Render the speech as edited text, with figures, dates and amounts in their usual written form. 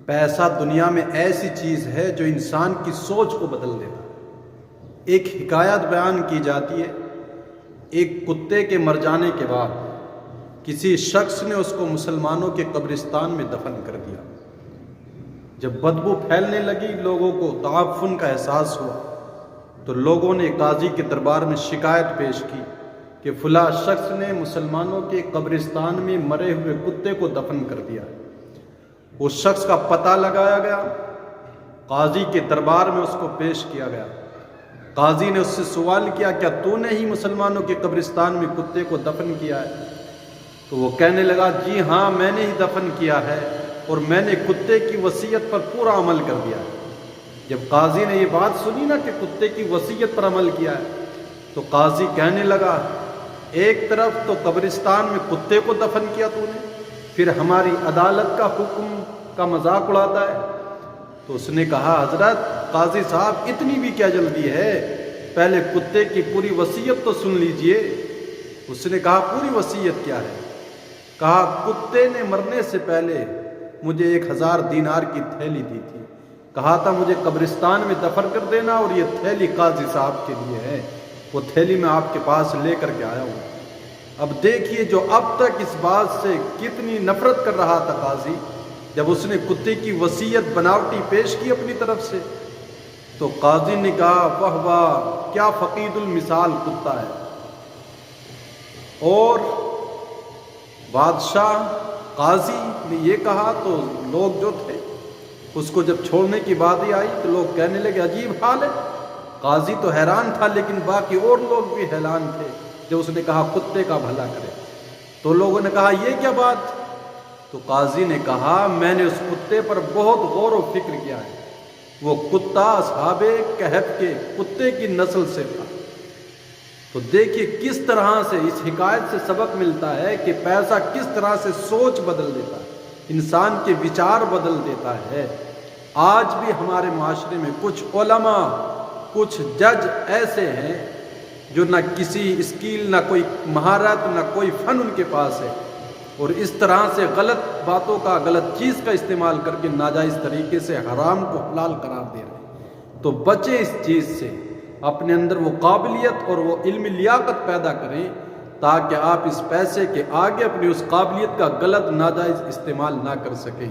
پیسہ دنیا میں ایسی چیز ہے جو انسان کی سوچ کو بدل دیتا ہے۔ ایک حکایت بیان کی جاتی ہے، ایک کتے کے مر جانے کے بعد کسی شخص نے اس کو مسلمانوں کے قبرستان میں دفن کر دیا۔ جب بدبو پھیلنے لگی، لوگوں کو تعفن کا احساس ہوا تو لوگوں نے قاضی کے دربار میں شکایت پیش کی کہ فلاں شخص نے مسلمانوں کے قبرستان میں مرے ہوئے کتے کو دفن کر دیا۔ اس شخص کا پتہ لگایا گیا، قاضی کے دربار میں اس کو پیش کیا گیا۔ قاضی نے اس سے سوال کیا، کیا تو نے ہی مسلمانوں کے قبرستان میں کتے کو دفن کیا ہے؟ تو وہ کہنے لگا، جی ہاں، میں نے ہی دفن کیا ہے اور میں نے کتے کی وصیت پر پورا عمل کر دیا ہے۔ جب قاضی نے یہ بات سنی نا کہ کتے کی وصیت پر عمل کیا ہے، تو قاضی کہنے لگا، ایک طرف تو قبرستان میں کتے کو دفن کیا تو نے، پھر ہماری عدالت کا حکم کا مذاق اڑاتا ہے۔ تو اس نے کہا، حضرت قاضی صاحب، اتنی بھی کیا جلدی ہے، پہلے کتے کی پوری وصیت تو سن لیجئے۔ اس نے کہا، پوری وصیت کیا ہے؟ کہا، کتے نے مرنے سے پہلے مجھے 1000 دینار کی تھیلی دی تھی، کہا تھا مجھے قبرستان میں دفن کر دینا، اور یہ تھیلی قاضی صاحب کے لیے ہے، وہ تھیلی میں آپ کے پاس لے کر کے آیا ہوں۔ اب دیکھیے، جو اب تک اس بات سے کتنی نفرت کر رہا تھا قاضی، جب اس نے کتے کی وصیت بناوٹی پیش کی اپنی طرف سے، تو قاضی نے کہا، واہ واہ، کیا فقید المثال کتا ہے۔ اور بادشاہ قاضی نے یہ کہا تو لوگ جو تھے اس کو جب چھوڑنے کی بات آئی تو لوگ کہنے لگے، عجیب حال ہے۔ قاضی تو حیران تھا، لیکن باقی اور لوگ بھی حیران تھے جب اس نے کہا کتے کا بھلا کرے۔ تو لوگوں نے کہا، یہ کیا بات؟ تو قاضی نے کہا، میں نے اس کتے پر بہت غور و فکر کیا ہے، وہ کتا اصحاب کہف کے کتے کی نسل سے تھا۔ تو دیکھیے کس طرح سے اس حکایت سے سبق ملتا ہے کہ پیسہ کس طرح سے سوچ بدل دیتا ہے، انسان کے وچار بدل دیتا ہے۔ آج بھی ہمارے معاشرے میں کچھ علماء، کچھ جج ایسے ہیں جو نہ کسی اسکل، نہ کوئی مہارت، نہ کوئی فن ان کے پاس ہے، اور اس طرح سے غلط باتوں کا، غلط چیز کا استعمال کر کے ناجائز طریقے سے حرام کو حلال قرار دے رہے ہیں۔ تو بچیں اس چیز سے، اپنے اندر وہ قابلیت اور وہ علمی لیاقت پیدا کریں تاکہ آپ اس پیسے کے آگے اپنی اس قابلیت کا غلط ناجائز استعمال نہ کر سکیں۔